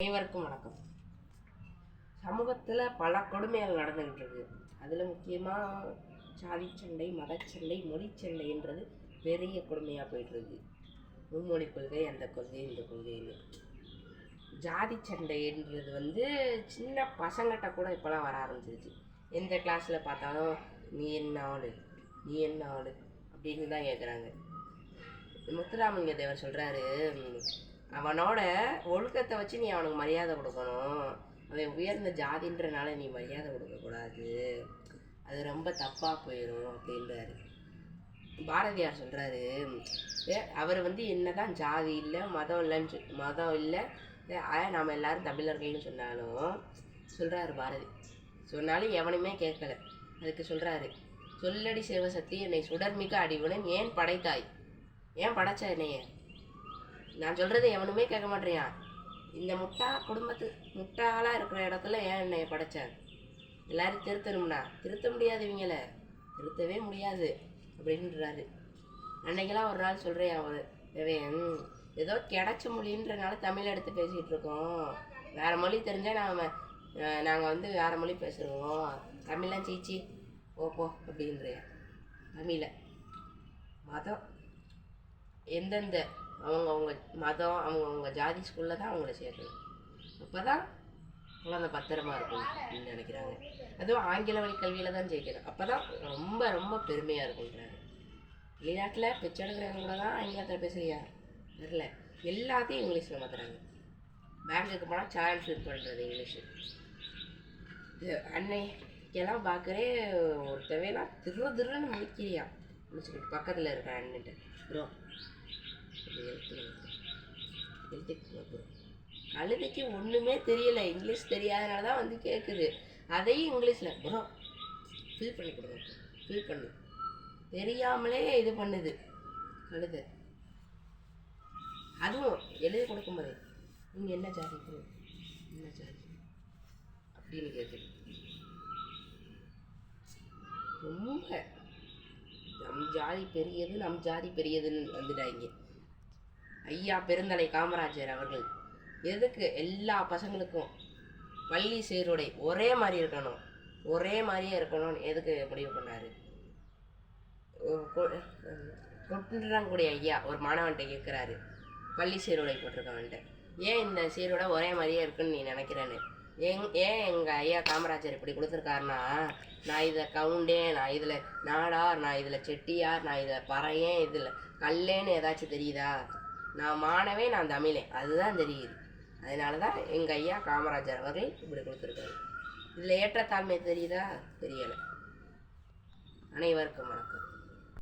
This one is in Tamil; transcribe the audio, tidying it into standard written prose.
அனைவருக்கும் வணக்கம். சமூகத்தில் பல கொடுமைகள் நடந்துகிட்டு இருக்கு. அதில் முக்கியமாக சாதி சண்டை, மதச்சண்டை, மொழிச்சண்டைன்றது பெரிய கொடுமையாக போயிட்டுருக்கு. மும்மொழி கொள்கை, அந்த கொள்கை, இந்த கொள்கைன்னு. ஜாதி சண்டைன்றது சின்ன பசங்கிட்ட கூட இப்போலாம் வர ஆரம்பிச்சிருச்சு. எந்த கிளாஸில் பார்த்தாலும் நீ என்ன ஆளு, நீ என்ன ஆளு அப்படின்னு தான் கேட்குறாங்க. முத்துராமலிங்க தேவர் சொல்கிறாரு, அவனோட ஒழுக்கத்தை வச்சு நீ அவனுக்கு மரியாதை கொடுக்கணும், அவன் உயர்ந்த ஜாதின்றனால நீ மரியாதை கொடுக்கக்கூடாது, அது ரொம்ப தப்பாக போயிடும் அப்படின்றாரு. பாரதியார் சொல்கிறாரு, அவர் என்னதான் ஜாதி இல்லை, மதம் இல்லை, நாம் எல்லாரும் தமிழர்கள்னு சொல்கிறாரு பாரதி. சொன்னாலும் எவனுமே கேட்கல. அதுக்கு சொல்கிறாரு, சொல்லடி சிவசக்தி என்னை சுடர்மிக்க அடிவுடன் ஏன் படைத்தாய், ஏன் படைச்ச என்னைய, நான் சொல்கிறது எவனுமே கேட்க மாட்டேறியா, இந்த முட்டாளாக இருக்கிற இடத்துல ஏன் என்னைய படைச்சான், எல்லாரும் திருத்தணும்னா திருத்த முடியாது, இவங்கள திருத்தவே முடியாது அப்படின்றாரு. அன்னைக்கெல்லாம் ஒரு நாள் சொல்கிறேன், அவர் ஏதோ கிடைச்ச மொழின்றனால தமிழ் எடுத்து பேசிக்கிட்டு இருக்கோம், வேறு மொழி தெரிஞ்சால் நாங்கள் வேறு மொழி பேசுகிறோம், தமிழ்லாம் சீச்சி ஓப்போ அப்படின்ற. தமிழை மதம் எந்தெந்த அவங்கவுங்க மதம், அவங்கவுங்க ஜாதி ஸ்கூலில் தான் அவங்கள சேர்க்கணும். அப்போ தான் குழந்தை பத்திரமா இருக்கும் அப்படின்னு நினைக்கிறாங்க. அதுவும் ஆங்கில வழி கல்வியில் தான் சேர்க்கணும். அப்போ தான் ரொம்ப ரொம்ப பெருமையாக இருக்குன்றாங்க. வெளிநாட்டில் பிச்சை எடுக்கிறவங்க கூட தான் ஆங்கிலத்தில் பேசுறியா தெரில, எல்லாத்தையும் இங்கிலீஷில் மாற்றுறாங்க. பேங்குக்கு போனால் சார்ஜ் ஃபில் பண்ணுறது இங்கிலீஷு. அன்னைக்கெல்லாம் பார்க்குறேன், ஒருத்தவேனா திருன்னு முடிக்கிறியா முடிச்சுக்கிட்டு பக்கத்தில் இருக்க அண்ணிட்ட ப்ரோ கழுதைக்கு ஒன்றுமே தெரியல, இங்கிலீஷ் தெரியாதனால தான் கேட்குது. அதையும் இங்கிலீஷில் ப்ரோ ஃபில் பண்ணி கொடுங்க, ஃபில் பண்ணு தெரியாமலே இது பண்ணுது கழுதை. அதுவும் எழுதி கொடுக்கும்போது நீங்கள் என்ன ஜாதி, என்ன ஜாதி அப்படின்னு கேட்குது. ரொம்ப நம் ஜாதி பெரியது, நம் ஜாதி பெரியதுன்னு வந்துட்டாங்க. ஐயா பெருந்தலை காமராஜர் அவர்கள் எதுக்கு எல்லா பசங்களுக்கும் பள்ளி சீருடை ஒரே மாதிரி இருக்கணும், ஒரே மாதிரியே இருக்கணும்னு எதுக்கு முடிவு பண்ணார்? கொட்டுறாங்கூடிய ஐயா ஒரு மாணவன்கிட்ட கேட்குறாரு, பள்ளி சீருடை போட்டிருக்கவன்ட்டு, ஏன் இந்த சீருடை ஒரே மாதிரியே இருக்குன்னு நீ நினைக்கிறேன்னு. ஏன் எங்கள் ஐயா காமராஜர் இப்படி கொடுத்துருக்காருன்னா, நான் இதில் கவுண்டே, நான் இதில் நாடார், நான் இதில் செட்டியார், நான் இதில் பறையேன், இதில் கல்லேன்னு ஏதாச்சும் தெரியுதா? நான் மாணவே, நான் தமிழே, அதுதான் தெரியுது. அதனால தான் எங்கள் ஐயா காமராஜர் அவர்கள் இப்படி கொடுத்துருக்காரு. இதில் ஏற்றத்தாழ்மை தெரியுதா? தெரியலை. அனைவருக்கும் வணக்கம்.